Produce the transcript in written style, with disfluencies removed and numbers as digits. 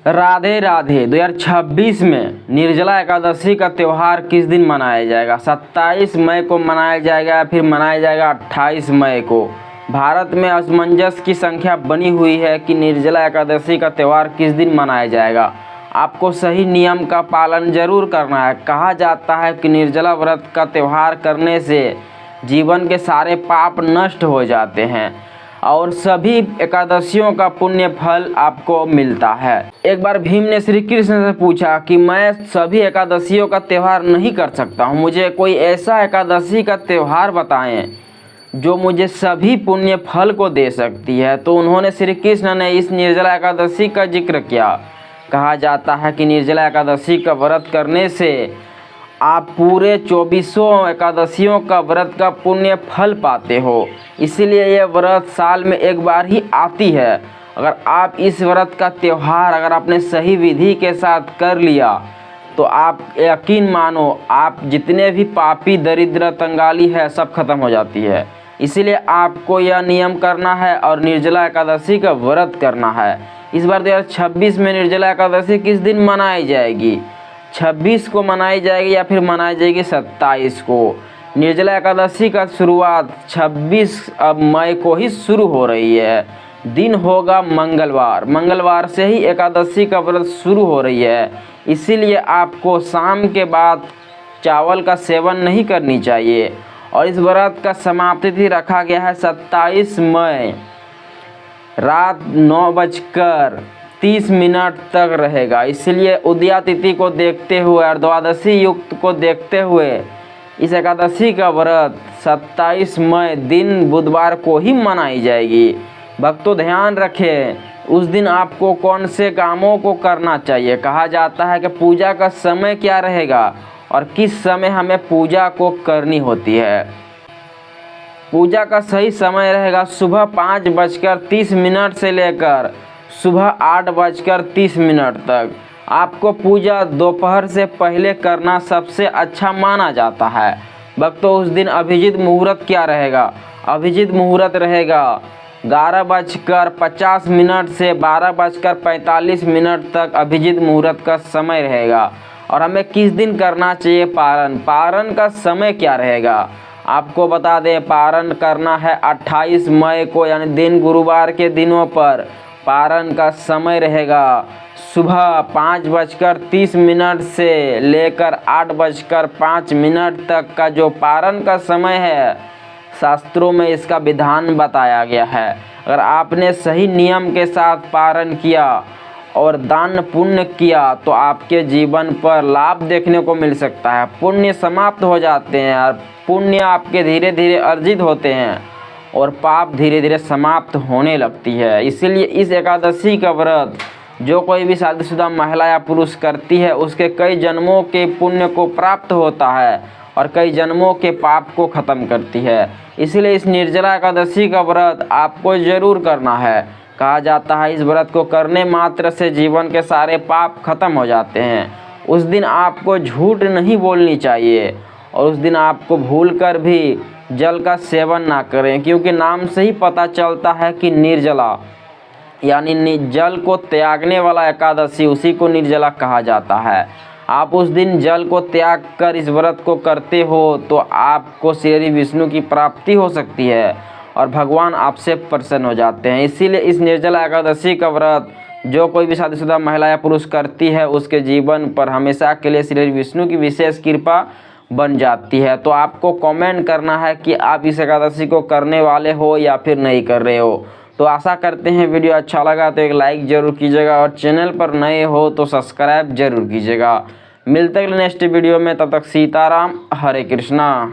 राधे राधे। 2026 में निर्जला एकादशी का त्यौहार किस दिन मनाया जाएगा? 27 मई को मनाया जाएगा या फिर मनाया जाएगा 28 मई को? भारत में असमंजस की संख्या बनी हुई है कि निर्जला एकादशी का त्यौहार किस दिन मनाया जाएगा। आपको सही नियम का पालन जरूर करना है। कहा जाता है कि निर्जला व्रत का त्यौहार करने से जीवन के सारे पाप नष्ट हो जाते हैं और सभी एकादशियों का पुण्य फल आपको मिलता है। एक बार भीम ने श्री कृष्ण से पूछा कि मैं सभी एकादशियों का त्यौहार नहीं कर सकता हूँ, मुझे कोई ऐसा एकादशी का त्यौहार बताएं जो मुझे सभी पुण्य फल को दे सकती है। तो उन्होंने श्री कृष्ण ने इस निर्जला एकादशी का जिक्र किया। कहा जाता है कि निर्जला एकादशी का व्रत करने से आप पूरे 24 एकादशियों का व्रत का पुण्य फल पाते हो। इसीलिए यह व्रत साल में एक बार ही आती है। अगर आप इस व्रत का त्यौहार अगर आपने सही विधि के साथ कर लिया तो आप यकीन मानो आप जितने भी पापी दरिद्र कंगाली है सब खत्म हो जाती है। इसीलिए आपको यह नियम करना है और निर्जला एकादशी का व्रत करना है। इस बार 2026 में निर्जला एकादशी किस दिन मनाई जाएगी? 26 को मनाई जाएगी या फिर मनाई जाएगी 27 को? निर्जला एकादशी का शुरुआत 26 मई को ही शुरू हो रही है। दिन होगा मंगलवार। मंगलवार से ही एकादशी का व्रत शुरू हो रही है। इसीलिए आपको शाम के बाद चावल का सेवन नहीं करनी चाहिए। और इस व्रत का समाप्ति तिथि रखा गया है 27 मई रात 9:30 तक रहेगा। इसलिए उदया तिथि को देखते हुए और द्वादशी युक्त को देखते हुए इस एकादशी का व्रत 27 मई दिन बुधवार को ही मनाई जाएगी। भक्तों ध्यान रखें, उस दिन आपको कौन से कामों को करना चाहिए। कहा जाता है कि पूजा का समय क्या रहेगा और किस समय हमें पूजा को करनी होती है। पूजा का सही समय रहेगा सुबह 5:30 से लेकर सुबह 8:30 तक। आपको पूजा दोपहर से पहले करना सबसे अच्छा माना जाता है। भक्तों उस दिन अभिजीत मुहूर्त क्या रहेगा? अभिजीत मुहूर्त रहेगा 11:50 से 12:45 तक अभिजीत मुहूर्त का समय रहेगा। और हमें किस दिन करना चाहिए पारण? पारण का समय क्या रहेगा? आपको बता दें पारण करना है 28 मई को यानी दिन गुरुवार के दिनों पर। पारण का समय रहेगा सुबह 5:30 से लेकर 8:05 तक का जो पारण का समय है, शास्त्रों में इसका विधान बताया गया है। अगर आपने सही नियम के साथ पारण किया और दान पुण्य किया तो आपके जीवन पर लाभ देखने को मिल सकता है। पुण्य समाप्त हो जाते हैं और पुण्य आपके धीरे धीरे अर्जित होते हैं और पाप धीरे धीरे समाप्त होने लगती है। इसीलिए इस एकादशी का व्रत जो कोई भी शादीशुदा महिला या पुरुष करती है उसके कई जन्मों के पुण्य को प्राप्त होता है और कई जन्मों के पाप को खत्म करती है। इसीलिए इस निर्जला एकादशी का व्रत आपको जरूर करना है। कहा जाता है इस व्रत को करने मात्र से जीवन के सारे पाप खत्म हो जाते हैं। उस दिन आपको झूठ नहीं बोलनी चाहिए और उस दिन आपको भूलकर भी जल का सेवन ना करें, क्योंकि नाम से ही पता चलता है कि निर्जला यानी जल को त्यागने वाला एकादशी, उसी को निर्जला कहा जाता है। आप उस दिन जल को त्याग कर इस व्रत को करते हो तो आपको श्री विष्णु की प्राप्ति हो सकती है और भगवान आपसे प्रसन्न हो जाते हैं। इसीलिए इस निर्जला एकादशी का व्रत जो कोई भी शादीशुदा महिला या पुरुष करती है उसके जीवन पर हमेशा के लिए श्री विष्णु की विशेष कृपा बन जाती है। तो आपको कमेंट करना है कि आप इस एकादशी को करने वाले हो या फिर नहीं कर रहे हो। तो आशा करते हैं वीडियो अच्छा लगा तो एक लाइक ज़रूर कीजिएगा और चैनल पर नए हो तो सब्सक्राइब जरूर कीजिएगा। मिलते हैं नेक्स्ट वीडियो में, तब तक सीताराम, हरे कृष्णा।